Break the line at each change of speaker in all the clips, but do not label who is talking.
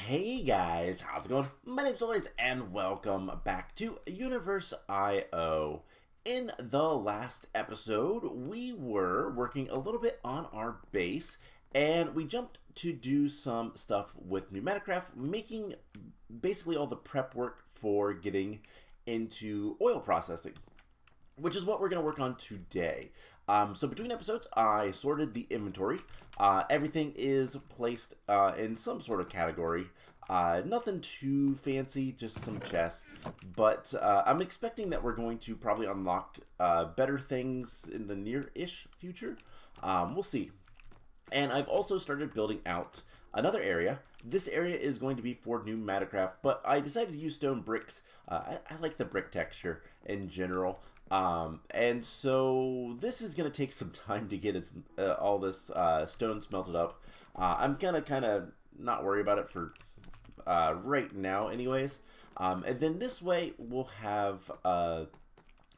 Hey guys, how's it going? My name's Lois and welcome back to UniversIO. In the last episode, we were working a little bit on our base and we jumped to do some stuff with PneumaticCraft, making basically all the prep work for getting into oil processing, which is what we're going to work on today. So between episodes, I sorted the inventory. Everything is placed in some sort of category. Nothing too fancy, just some chests. But I'm expecting that we're going to probably unlock better things in the near-ish future. We'll see. And I've also started building out another area. This area is going to be for PneumaticCraft, but I decided to use stone bricks. I like the brick texture in general. And so this is going to take some time to get all this stone smelted up. I'm going to kind of not worry about it for right now anyways. And then this way we'll have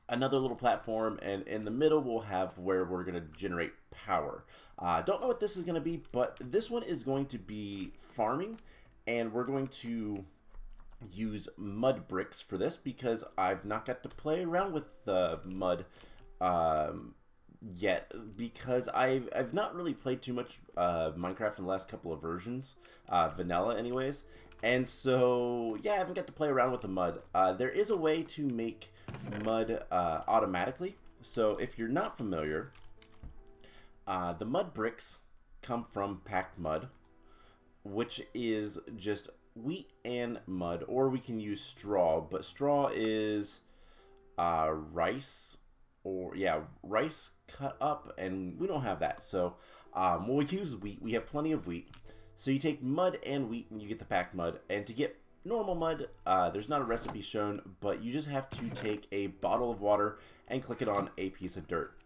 another little platform, and in the middle we'll have where we're going to generate power. Don't know what this is going to be, but this one is going to be farming, and we're going to use mud bricks for this because I've not got to play around with the mud yet, because I've not really played too much Minecraft in the last couple of versions, vanilla anyways, and so yeah, I haven't got to play around with the mud. There is a way to make mud automatically, so if you're not familiar, the mud bricks come from packed mud, which is just wheat and mud, or we can use straw, but straw is rice, or yeah, rice cut up, and we don't have that, so we'll use wheat. We have plenty of wheat, so you take mud and wheat and you get the packed mud. And to get normal mud, there's not a recipe shown, but you just have to take a bottle of water and click it on a piece of dirt.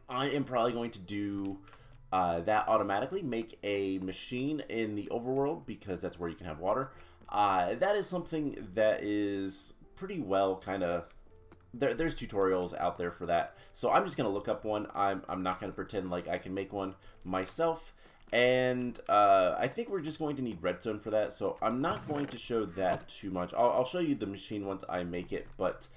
I am probably going to do that automatically, make a machine in the overworld, because that's where you can have water. That is something that is pretty well kind of, there's tutorials out there for that, so I'm just going to look up one. I'm not going to pretend like I can make one myself, and I think we're just going to need redstone for that, so I'm not going to show that too much. I'll show you the machine once I make it, but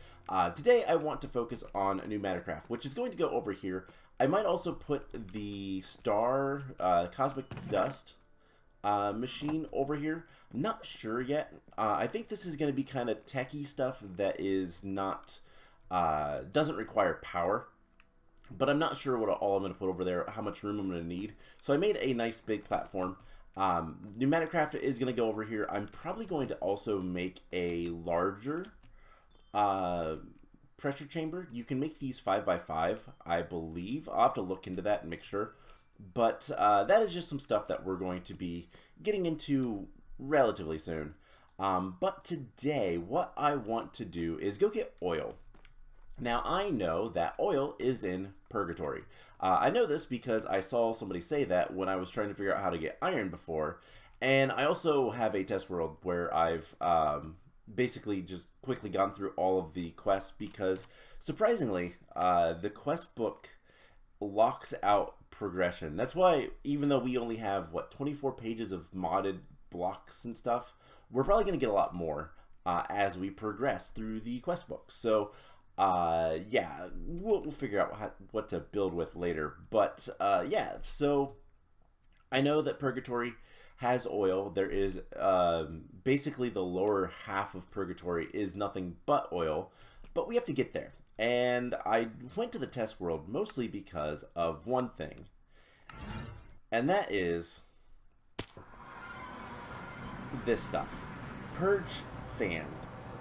today I want to focus on PneumaticCraft, which is going to go over here. I might also put the star cosmic dust machine over here. I'm not sure yet. I think this is going to be kind of techie stuff that is not doesn't require power, but I'm not sure what all I'm going to put over there, how much room I'm going to need. So I made a nice big platform. PneumaticCraft is going to go over here. I'm probably going to also make a larger pressure chamber. You can make these 5x5, I believe. I'll have to look into that and make sure. But that is just some stuff that we're going to be getting into relatively soon. But today, what I want to do is go get oil. Now, I know that oil is in Purgatory. I know this because I saw somebody say that when I was trying to figure out how to get iron before. And I also have a test world where I've basically just quickly gone through all of the quests, because surprisingly, the quest book locks out progression. That's why, even though we only have, what, 24 pages of modded blocks and stuff, we're probably going to get a lot more as we progress through the quest book. So yeah, we'll figure out what to build with later. But yeah, so I know that Purgatory has oil. There is basically the lower half of Purgatory is nothing but oil, but we have to get there. And I went to the test world mostly because of one thing, and that is this stuff. Purge sand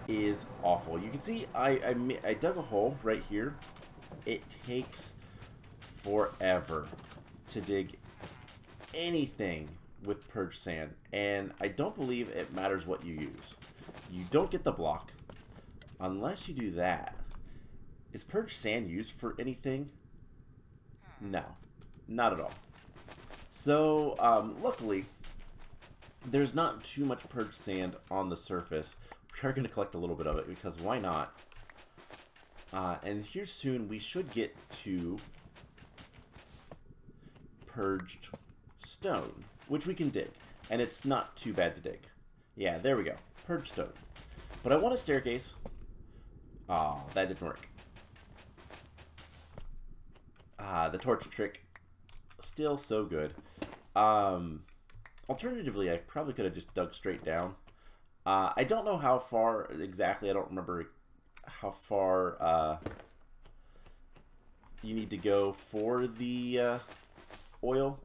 is awful. You can see I dug a hole right here. It takes forever to dig anything with purge sand, and I don't believe it matters what you use. You don't get the block unless you do that. Is purge sand used for anything? No, not at all. So luckily there's not too much purge sand on the surface. We are going to collect a little bit of it, because why not? And here soon we should get to purged stone, which we can dig, and it's not too bad to dig. Yeah, there we go. Purge stone. But I want a staircase. Oh, that didn't work. Ah, the torture trick. Still so good. Alternatively, I probably could have just dug straight down. I don't know how far exactly. I don't remember how far you need to go for the oil,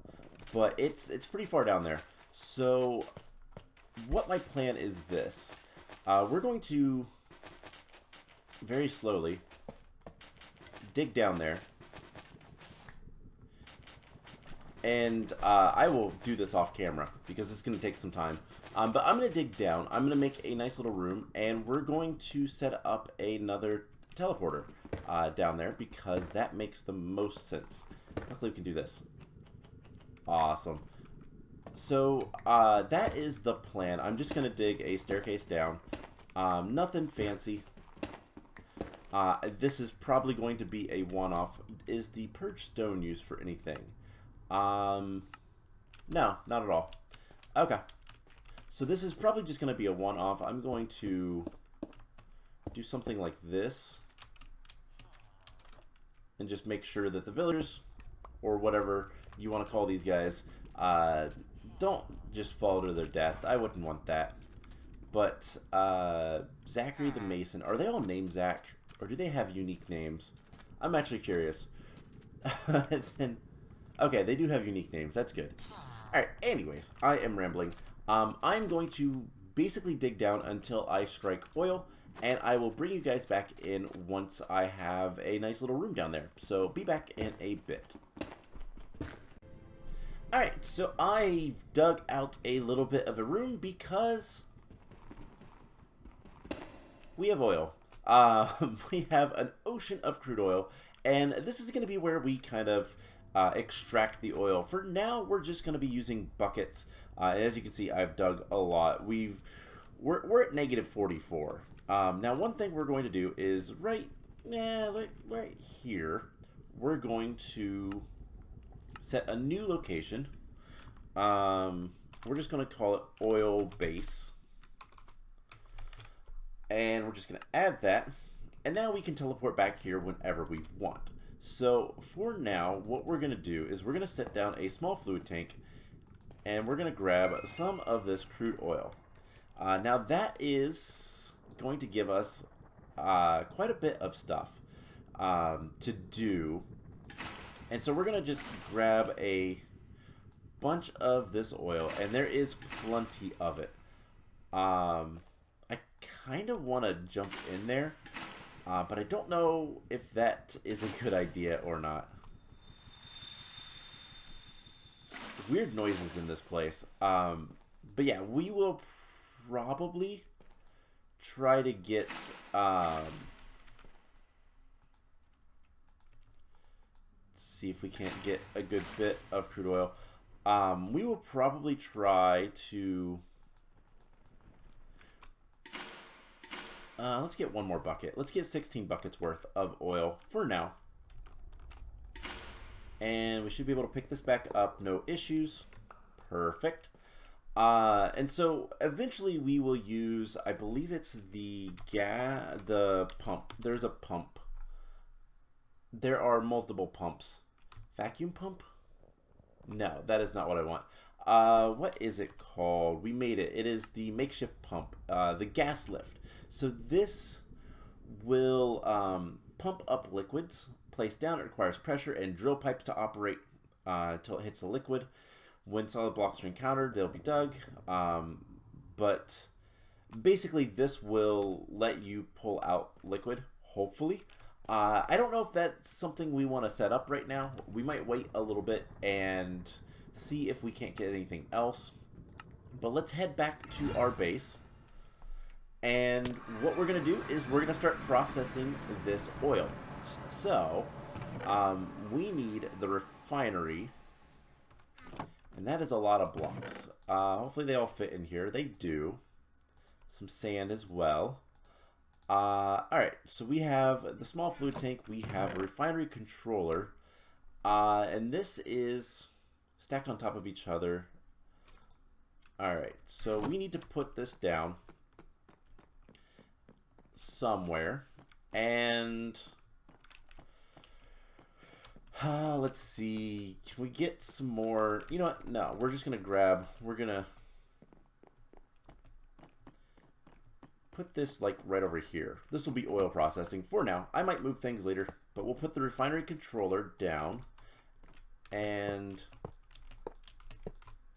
but it's pretty far down there. So what my plan is this. We're going to very slowly dig down there. And I will do this off camera because it's going to take some time. But I'm going to dig down. I'm going to make a nice little room. And we're going to set up another teleporter down there because that makes the most sense. Luckily, we can do this. Awesome. So that is the plan. I'm just going to dig a staircase down. Nothing fancy. This is probably going to be a one-off. Is the purge stone used for anything? No, not at all. Okay. So this is probably just going to be a one-off. I'm going to do something like this. And just make sure that the villagers, or whatever you want to call these guys, don't just fall to their death. I wouldn't want that. But Zachary the Mason, are they all named Zach? Or do they have unique names? I'm actually curious. And okay, they do have unique names. That's good. Alright, anyways, I am rambling. I'm going to basically dig down until I strike oil, and I will bring you guys back in once I have a nice little room down there. So, be back in a bit. Alright, so I've dug out a little bit of a room because we have oil. We have an ocean of crude oil, and this is going to be where we kind of extract the oil. For now, we're just going to be using buckets. And as you can see, I've dug a lot. We're at negative 44. Now, one thing we're going to do is right here, we're going to set a new location. We're just going to call it oil base. And we're just going to add that. And now we can teleport back here whenever we want. So for now, what we're going to do is we're going to set down a small fluid tank. And we're going to grab some of this crude oil. Now that is going to give us quite a bit of stuff to do. And so we're going to just grab a bunch of this oil. And there is plenty of it. I kind of want to jump in there. But I don't know if that is a good idea or not. Weird noises in this place. But yeah, we will probably try to get... see if we can't get a good bit of crude oil. We will probably try to... let's get one more bucket. Let's get 16 buckets worth of oil for now. And we should be able to pick this back up. No issues. Perfect. And so eventually we will use, I believe it's the pump. There's a pump. There are multiple pumps. Vacuum pump? No, that is not what I want. What is it called? We made it. It is the makeshift pump. The gas lift. So this will pump up liquids. Placed down, it requires pressure and drill pipes to operate until it hits the liquid. When solid blocks are encountered, they'll be dug. But basically, this will let you pull out liquid, hopefully. I don't know if that's something we want to set up right now. We might wait a little bit and see if we can't get anything else. But let's head back to our base. And what we're going to do is we're going to start processing this oil. So, we need the refinery. And that is a lot of blocks. Hopefully they all fit in here. They do. Some sand as well. Alright, so we have the small fluid tank. We have a refinery controller. And this is stacked on top of each other. Alright, so we need to put this down somewhere. And let's see. Can we get some more? You know what? No, we're just going to grab. We're going to put this like right over here. This will be oil processing for now. I might move things later, but we'll put the refinery controller down and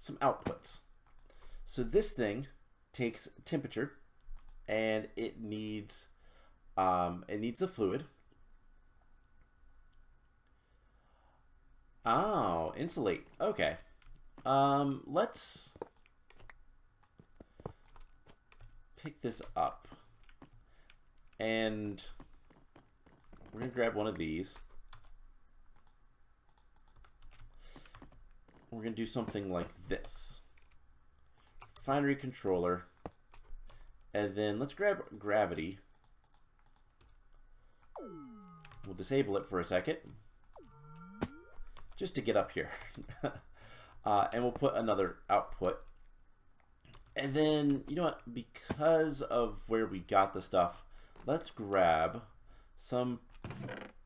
some outputs. So this thing takes temperature and it needs the fluid. Oh, insulate. Okay. Let's pick this up. And we're going to grab one of these. We're going to do something like this. Refinery controller. And then let's grab gravity. We'll disable it for a second. Just to get up here. And we'll put another output. And then, you know what? Because of where we got the stuff, let's grab some...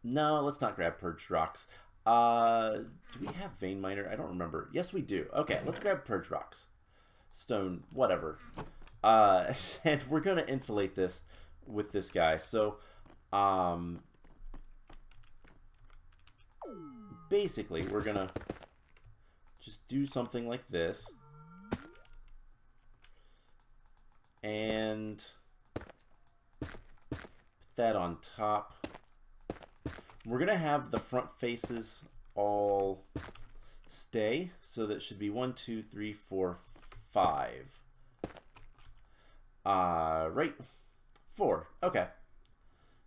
No, let's not grab purged rocks. Do we have vein miner? I don't remember. Yes, we do. Okay, let's grab purged rocks. Stone, whatever. And we're going to insulate this with this guy. So, basically, we're going to just do something like this. And put that on top. We're going to have the front faces all stay. So that should be 1, 2, 3, 4, 5. Right. 4. Okay.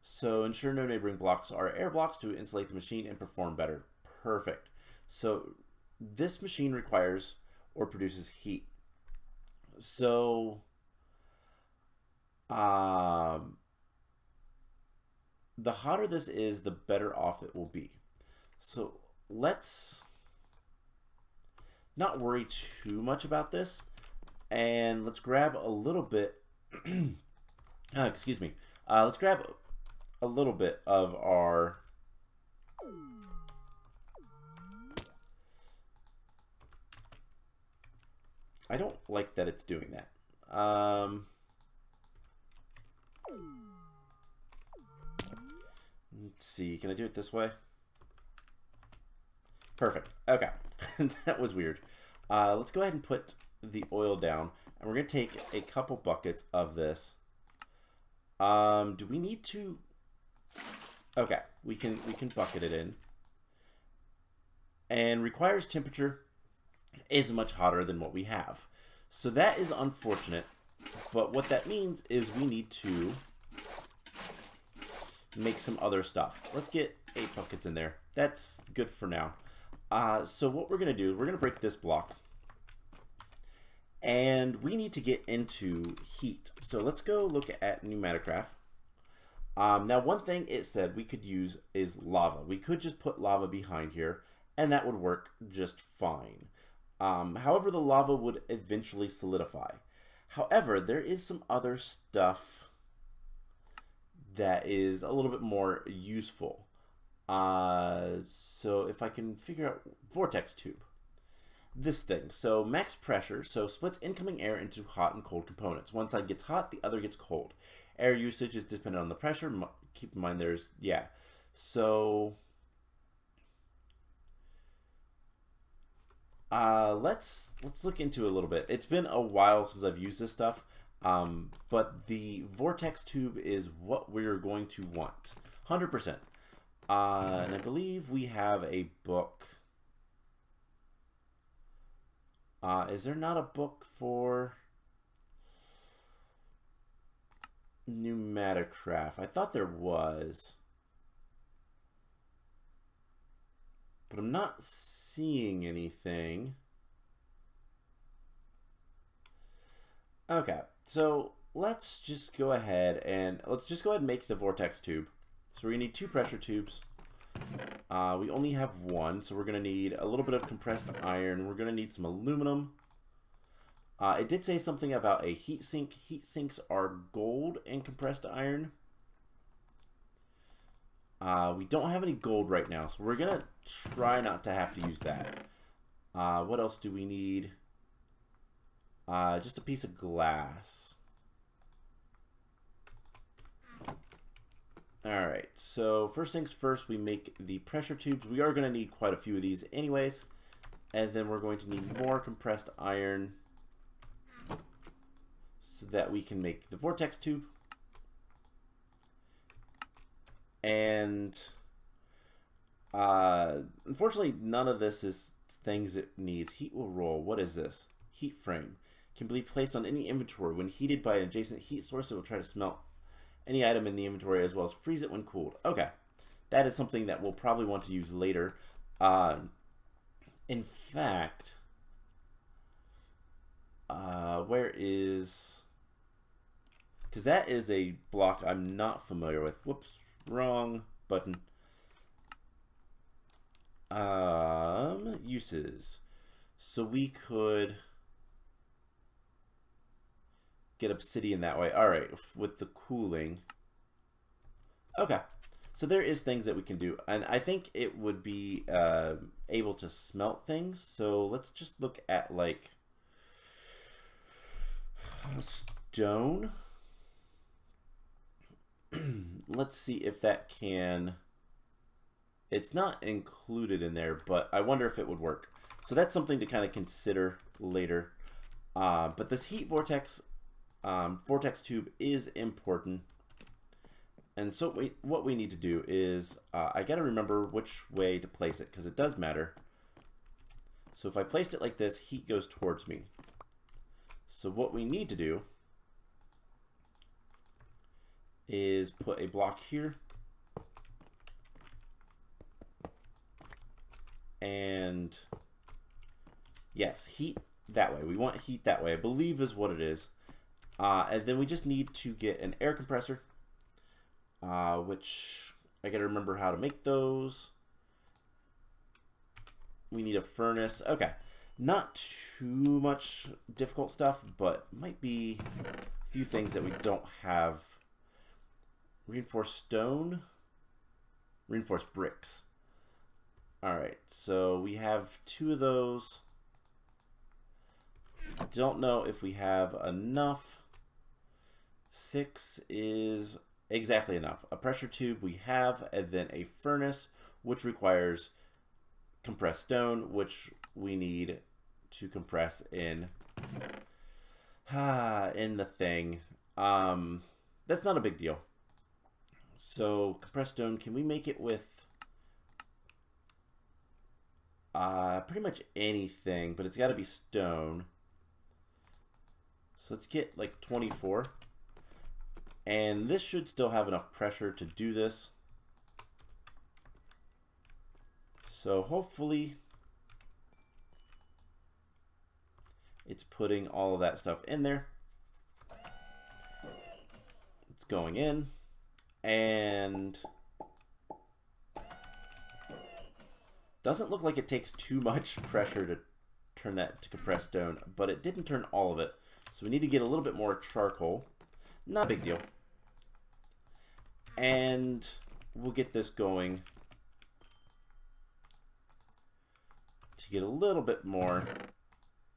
So ensure no neighboring blocks are air blocks to insulate the machine and perform better. Perfect. So this machine requires or produces heat. So the hotter this is, the better off it will be. So let's not worry too much about this, and let's grab a little bit excuse me, let's grab a little bit of our I don't like that it's doing that. Let's see, can I do it this way? Perfect. Okay. That was weird. Let's go ahead and put the oil down, and we're going to take a couple buckets of this. Do we need to... Okay, we can bucket it in. And requires temperature is much hotter than what we have. So that is unfortunate, but what that means is we need to make some other stuff. Let's get 8 buckets in there. That's good for now. So what we're going to do, we're going to break this block. And we need to get into heat. So let's go look at PneumaticCraft. Now one thing it said we could use is lava. We could just put lava behind here and that would work just fine. However, the lava would eventually solidify. However, there is some other stuff that is a little bit more useful. So if I can figure out vortex tube, this thing. So max pressure, so splits incoming air into hot and cold components. One side gets hot, the other gets cold. Air usage is dependent on the pressure. Keep in mind there's, yeah. So let's look into it a little bit. It's been a while since I've used this stuff. But the vortex tube is what we're going to want, 100%. And I believe we have a book. Is there not a book for PneumaticCraft? I thought there was, but I'm not seeing anything. Okay. So let's just go ahead and make the vortex tube. So we're gonna need 2 pressure tubes. We only have 1, so we're gonna need a little bit of compressed iron. We're gonna need some aluminum. It did say something about a heat sink. Heat sinks are gold and compressed iron. We don't have any gold right now, so we're going to try not to have to use that. What else do we need? Just a piece of glass. Alright, so first things first, we make the pressure tubes. We are going to need quite a few of these anyways. And then we're going to need more compressed iron so that we can make the vortex tube. And unfortunately, none of this is things it needs. Heat will roll. What is this? Heat frame. Can be placed on any inventory. When heated by an adjacent heat source, it will try to smelt any item in the inventory as well as freeze it when cooled. Okay. That is something that we'll probably want to use later. In fact, where is... Because that is a block I'm not familiar with. Whoops. Wrong button. Uses. So we could get obsidian that way. All right, with the cooling. Okay, so there is things that we can do, and I think it would be able to smelt things. So let's just look at like stone. Let's see if that can. It's not included in there, but I wonder if it would work. So that's something to kind of consider later. But this heat vortex tube is important. And so what we need to do is, I got to remember which way to place it, because it does matter. So if I placed it like this, heat goes towards me. So what we need to do is put a block here. And yes, heat that way. We want heat that way, I believe is what it is. And then we just need to get an air compressor, which I gotta remember how to make those. We need a furnace. Okay, not too much difficult stuff, but might be a few things that we don't have. Reinforced stone, reinforced bricks. All right, so we have 2 of those. Don't know if we have enough. 6 is exactly enough. A pressure tube we have, and then a furnace, which requires compressed stone, which we need to compress in the thing. That's not a big deal. So compressed stone, can we make it with pretty much anything, but it's got to be stone. So let's get like 24. And this should still have enough pressure to do this. So hopefully it's putting all of that stuff in there. It's going in. And doesn't look like it takes too much pressure to turn that to compressed stone, but it didn't turn all of it. So we need to get a little bit more charcoal. Not a big deal. And we'll get this going to get a little bit more.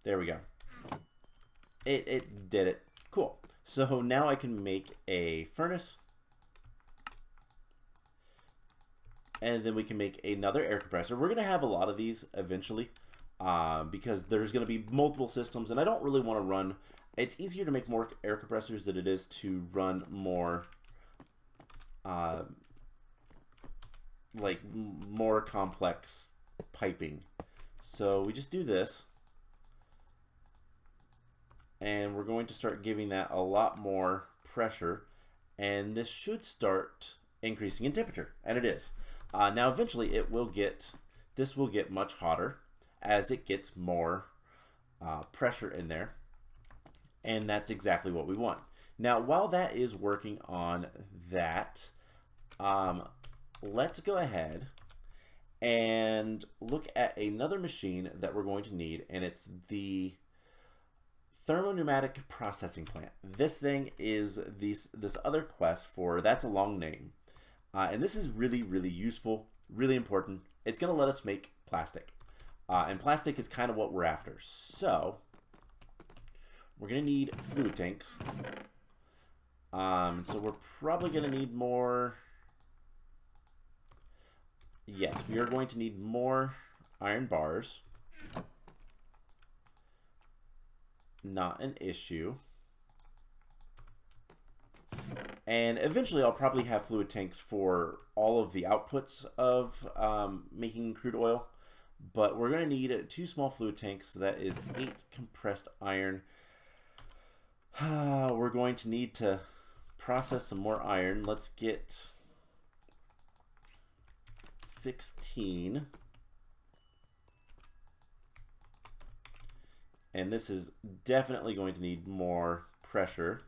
There we go. It did it. Cool. So now I can make a furnace. And then we can make another air compressor. We're going to have a lot of these eventually because there's going to be multiple systems. And I don't really want to run... It's easier to make more air compressors than it is to run more... like more complex piping. So we just do this. And we're going to start giving that a lot more pressure. And this should start increasing in temperature. And it is. Now eventually this will get much hotter as it gets more pressure in there, and that's exactly what we want. Now while that is working on that, let's go ahead and look at another machine that we're going to need, and it's the thermopneumatic processing plant. This thing is this other quest for, that's a long name. And this is really, really useful, really important. It's going to let us make plastic. And plastic is kind of what we're after. So we're going to need fluid tanks. So we're probably going to need more. Yes, we are going to need more iron bars. Not an issue. And eventually I'll probably have fluid tanks for all of the outputs of making crude oil. But we're going to need 2 small fluid tanks. So that is 8 compressed iron. We're going to need to process some more iron. Let's get 16. And this is definitely going to need more pressure.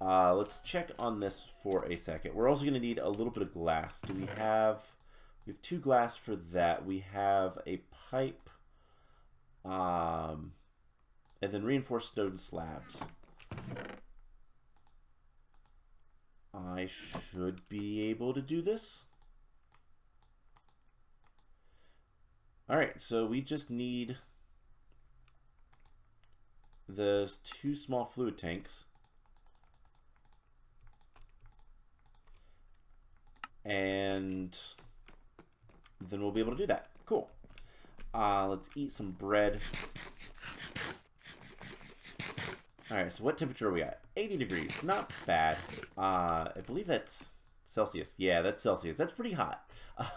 Let's check on this for a second. We're also going to need a little bit of glass. Do we have 2 glass for that. We have a pipe, and then reinforced stone slabs. I should be able to do this. Alright, so we just need the 2 small fluid tanks. And then we'll be able to do that. Cool. Let's eat some bread. Alright, so what temperature are we at? 80 degrees. Not bad. I believe that's Celsius. Yeah, that's Celsius. That's pretty hot.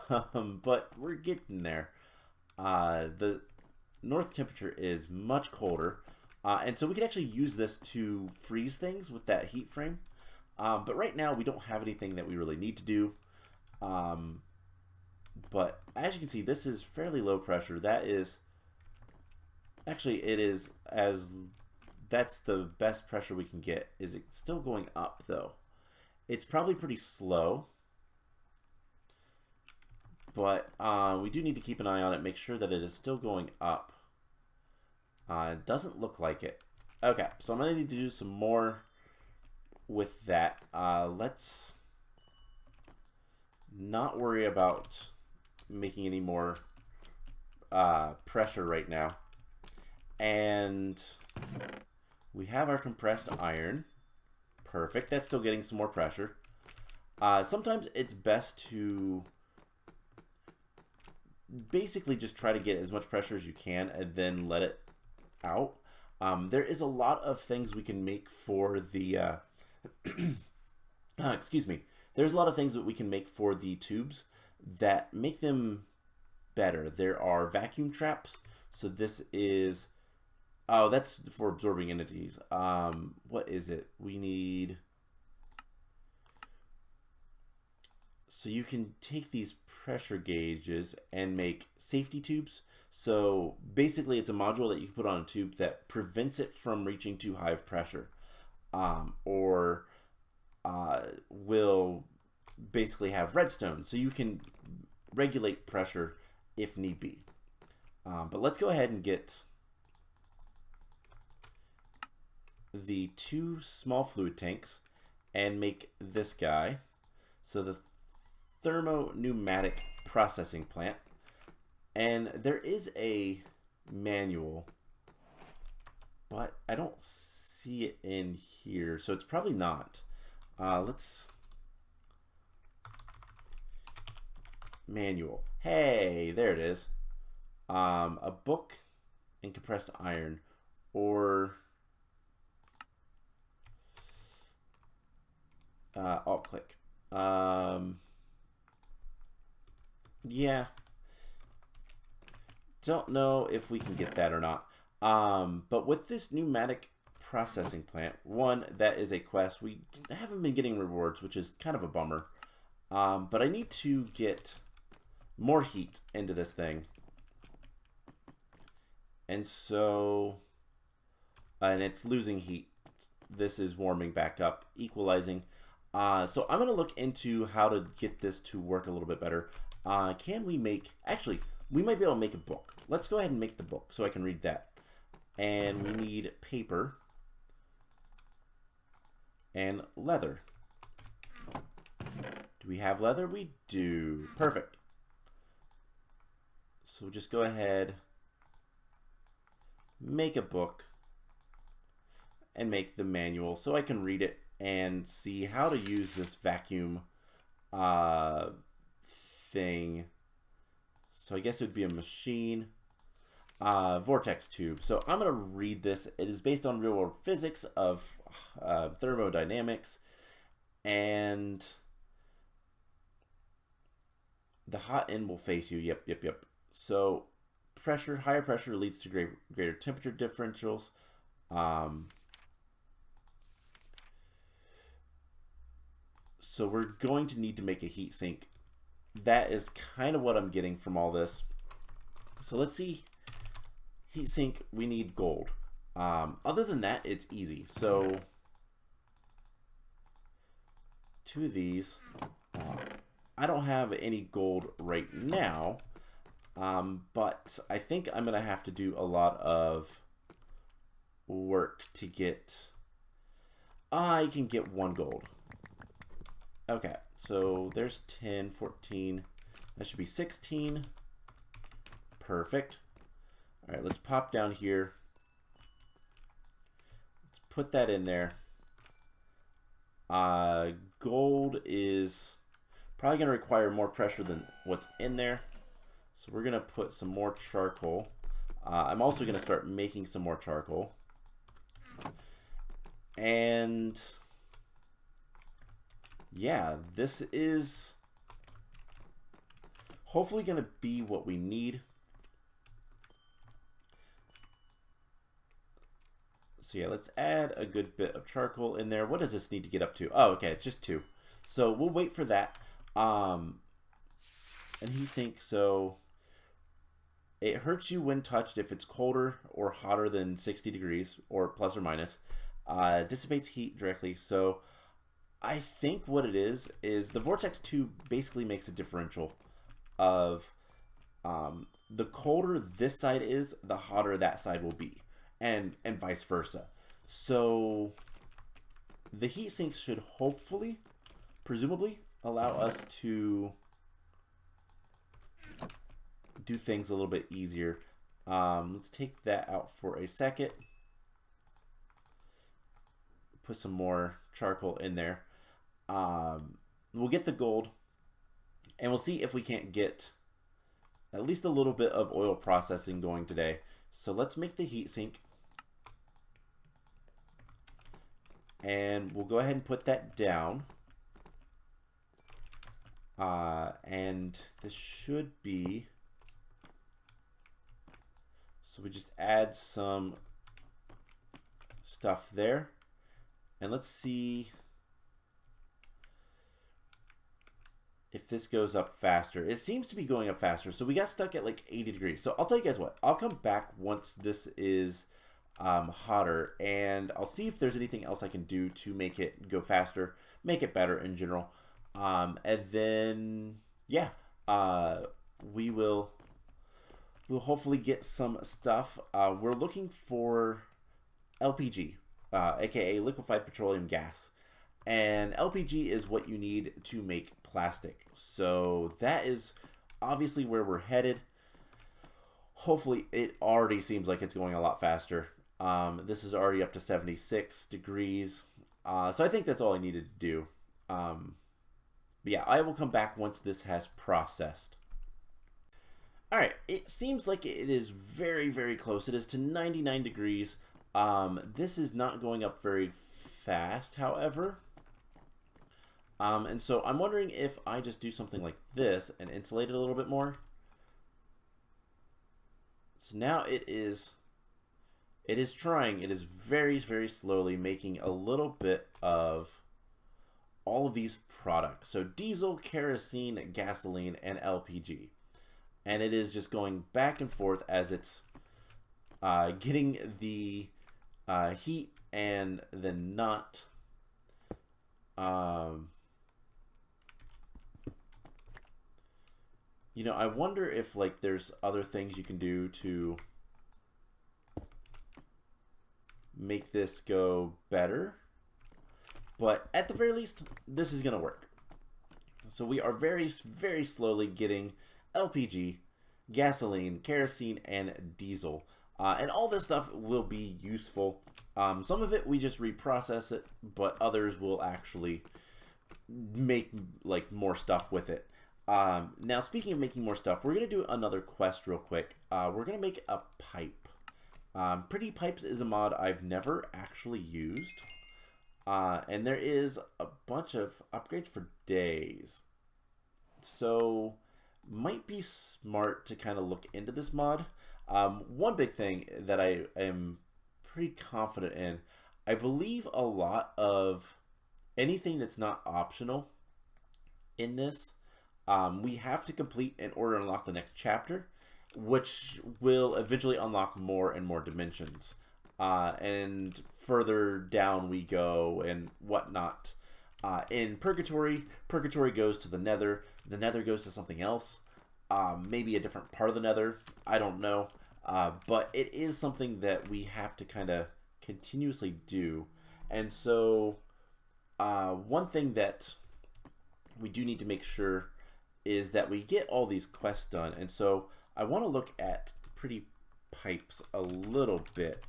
But we're getting there. The north temperature is much colder. And so we can actually use this to freeze things with that heat frame. But right now we don't have anything that we really need to do. But as you can see, this is fairly low pressure. That is, actually it is, that's the best pressure we can get. Is it still going up though? It's probably pretty slow. But we do need to keep an eye on it, make sure that it is still going up. It doesn't look like it. Okay, so I'm going to need to do some more with that. Let's not worry about making any more pressure right now. And we have our compressed iron. Perfect. That's still getting some more pressure. Sometimes it's best to basically just try to get as much pressure as you can and then let it out. There is a lot of things we can make for the excuse me. There's a lot of things that we can make for the tubes that make them better. There are vacuum traps. So this is, oh, that's for absorbing entities. What is it? We need, so you can take these pressure gauges and make safety tubes. So basically it's a module that you can put on a tube that prevents it from reaching too high of pressure, or will basically have redstone, so you can regulate pressure if need be. But let's go ahead and get the 2 small fluid tanks and make this guy. So the thermopneumatic processing plant. And there is a manual, but I don't see it in here, so it's probably not. Let's manual. Hey, there it is. A book and compressed iron, or alt click. Yeah. Don't know if we can get that or not. But with this pneumatic processing plant, one, that is a quest. We haven't been getting rewards, which is kind of a bummer. But I need to get more heat into this thing. And so, and it's losing heat. This is warming back up, equalizing. So I'm going to look into how to get this to work a little bit better. Can we make, actually, we might be able to make a book. Let's go ahead and make the book so I can read that. and we need paper and leather. Do we have leather? We do. Perfect. So just go ahead, make a book, and make the manual so I can read it and see how to use this vacuum thing. So I guess it would be a machine. Vortex tube. So I'm going to read this. It is based on real world physics of thermodynamics, and the hot end will face you. Yep. So higher pressure leads to greater temperature differentials. So we're going to need to make a heat sink. That is kind of what I'm getting from all this. So let's see. Heat sink, we need gold. Other than that, it's easy. So 2 of these. I don't have any gold right now, but I think I'm going to have to do a lot of work to get... I can get 1 gold. Okay, so there's 10, 14. That should be 16. Perfect. All right, let's pop down here. Let's put that in there. Gold is probably going to require more pressure than what's in there. So we're going to put some more charcoal. I'm also going to start making some more charcoal. And yeah, this is hopefully going to be what we need. So yeah, let's add a good bit of charcoal in there. What does this need to get up to? Oh, okay, it's just 2. So we'll wait for that. And heat sink, so it hurts you when touched if it's colder or hotter than 60 degrees, or plus or minus. Dissipates heat directly. So I think what it is the vortex tube basically makes a differential of the colder this side is, the hotter that side will be. And vice versa. So the heat sinks should hopefully, presumably, allow us to do things a little bit easier. Let's take that out for a second. Put some more charcoal in there. We'll get the gold, and we'll see if we can't get at least a little bit of oil processing going today. So let's make the heat sink. And we'll go ahead and put that down. And this should be... So we just add some stuff there. And let's see if this goes up faster. It seems to be going up faster. So we got stuck at like 80 degrees. So I'll tell you guys what. I'll come back once this is hotter, and I'll see if there's anything else I can do to make it go faster, make it better in general. And then yeah, we'll hopefully get some stuff. We're looking for LPG, aka liquefied petroleum gas, and LPG is what you need to make plastic. So that is obviously where we're headed. Hopefully it already seems like it's going a lot faster. This is already up to 76 degrees. So I think that's all I needed to do. But yeah, I will come back once this has processed. Alright, it seems like it is very, very close. It is to 99 degrees. This is not going up very fast, however. And so I'm wondering if I just do something like this and insulate it a little bit more. So now it is trying. It is very, very slowly making a little bit of all of these products. So diesel, kerosene, gasoline, and LPG. And it is just going back and forth as it's getting the heat and then not. You know, I wonder if like there's other things you can do to make this go better. But at the very least, this is going to work. So we are very, very slowly getting LPG, gasoline, kerosene, and diesel. And all this stuff will be useful. Some of it we just reprocess it, but others will actually make like more stuff with it. Now, speaking of making more stuff, we're going to do another quest real quick. We're going to make a pipe. Pretty Pipes is a mod I've never actually used. And there is a bunch of upgrades for days. So, might be smart to kind of look into this mod. One big thing that I am pretty confident in, I believe a lot of anything that's not optional in this, we have to complete in order to unlock the next chapter, which will eventually unlock more and more dimensions. And further down we go and whatnot. In Purgatory, Purgatory goes to the Nether. The Nether goes to something else. Maybe a different part of the Nether. I don't know. But it is something that we have to kind of continuously do. And so one thing that we do need to make sure is that we get all these quests done. And so I want to look at Pretty Pipes a little bit.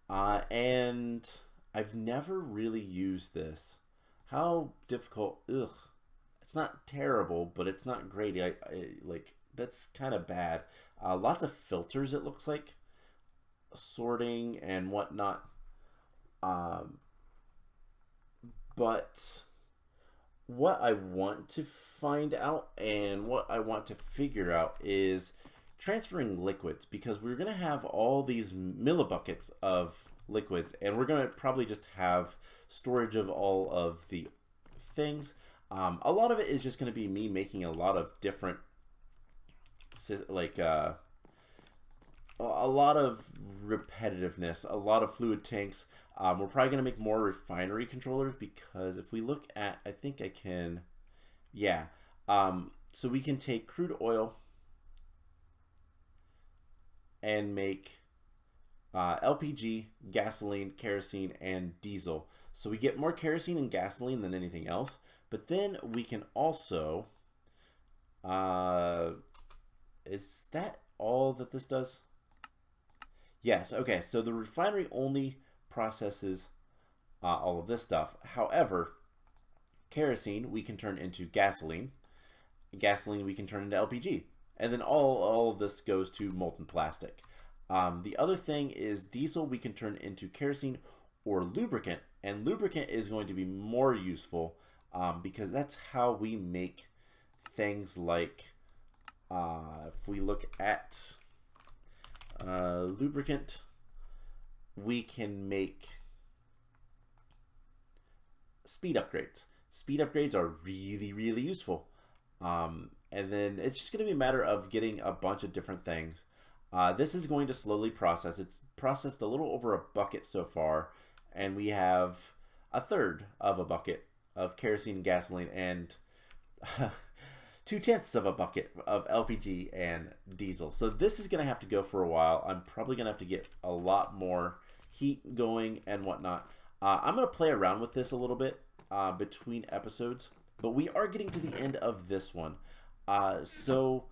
And I've never really used this. How difficult? Ugh. It's not terrible, but it's not great. I like, that's kind of bad. Lots of filters, it looks like. Sorting and whatnot. But what I want to find out and what I want to figure out is transferring liquids, because we're going to have all these millibuckets of liquids, and we're going to probably just have storage of all of the things. A lot of it is just going to be me making a lot of different, like, a lot of repetitiveness, a lot of fluid tanks. We're probably going to make more refinery controllers, because if we look at, I think I can, yeah. So we can take crude oil and make LPG, gasoline, kerosene, and diesel. So we get more kerosene and gasoline than anything else. But then we can also, is that all that this does? Yes, okay, so the refinery only processes all of this stuff. However, kerosene we can turn into gasoline. Gasoline we can turn into LPG. And then all of this goes to molten plastic. The other thing is diesel we can turn into kerosene or lubricant. And lubricant is going to be more useful because that's how we make things like, if we look at lubricant, we can make speed upgrades. Speed upgrades are really, really useful. And then it's just going to be a matter of getting a bunch of different things. This is going to slowly process. It's processed a little over a bucket so far, and we have a third of a bucket of kerosene and gasoline, and 2/10 of a bucket of LPG and diesel. So this is going to have to go for a while. I'm probably going to have to get a lot more heat going and whatnot. I'm going to play around with this a little bit between episodes, but we are getting to the end of this one. So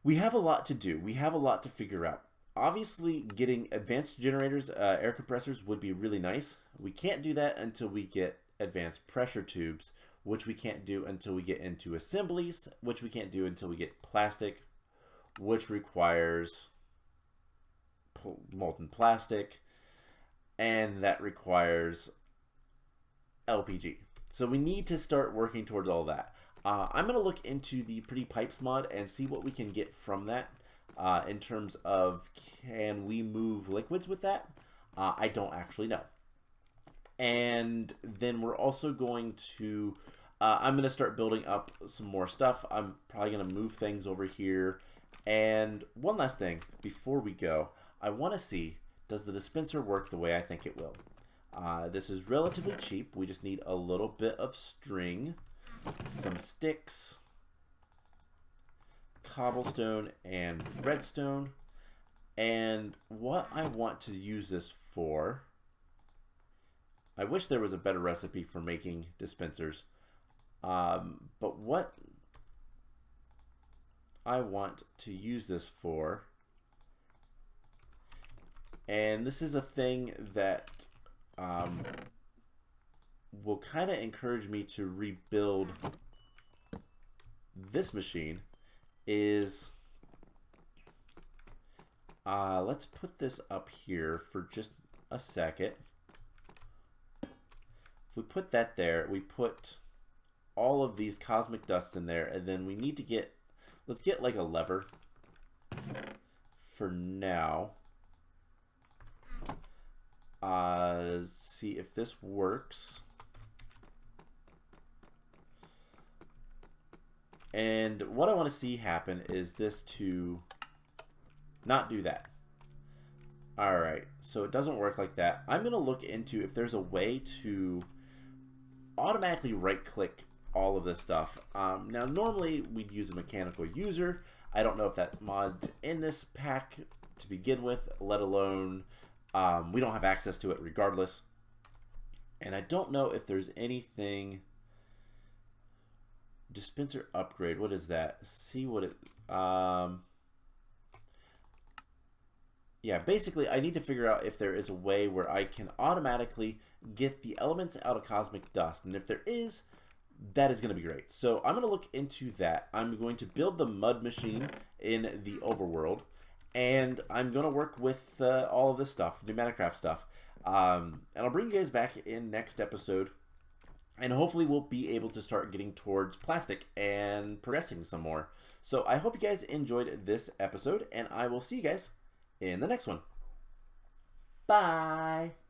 we have a lot to do. We have a lot to figure out. Obviously, getting advanced generators, air compressors would be really nice. We can't do that until we get advanced pressure tubes, which we can't do until we get into assemblies, which we can't do until we get plastic, which requires molten plastic, and that requires LPG. So we need to start working towards all that. I'm going to look into the Pretty Pipes mod and see what we can get from that in terms of, can we move liquids with that? I don't actually know. And then we're also going to, I'm going to start building up some more stuff. I'm probably going to move things over here. And one last thing before we go, I want to see, does the dispenser work the way I think it will? This is relatively cheap. We just need a little bit of string, some sticks, cobblestone, and redstone. And what I want to use this for, I wish there was a better recipe for making dispensers, but what I want to use this for, and this is a thing that will kind of encourage me to rebuild this machine, is let's put this up here for just a second. If we put that there, we put all of these cosmic dusts in there, and then we need to get, let's get like a lever for now. See if this works. And what I want to see happen is this to not do that. Alright, so it doesn't work like that. I'm going to look into if there's a way to automatically right-click all of this stuff. Now, normally we'd use a mechanical user. I don't know if that mod's in this pack to begin with, let alone we don't have access to it regardless. And I don't know if there's anything... Dispenser upgrade, what is that? See what it... yeah, basically I need to figure out if there is a way where I can automatically get the elements out of cosmic dust. And if there is, that is going to be great. So I'm going to look into that. I'm going to build the mud machine in the overworld. And I'm going to work with all of this stuff, PneumaticCraft stuff. And I'll bring you guys back in next episode. And hopefully we'll be able to start getting towards plastic and progressing some more. So I hope you guys enjoyed this episode, and I will see you guys in the next one. Bye!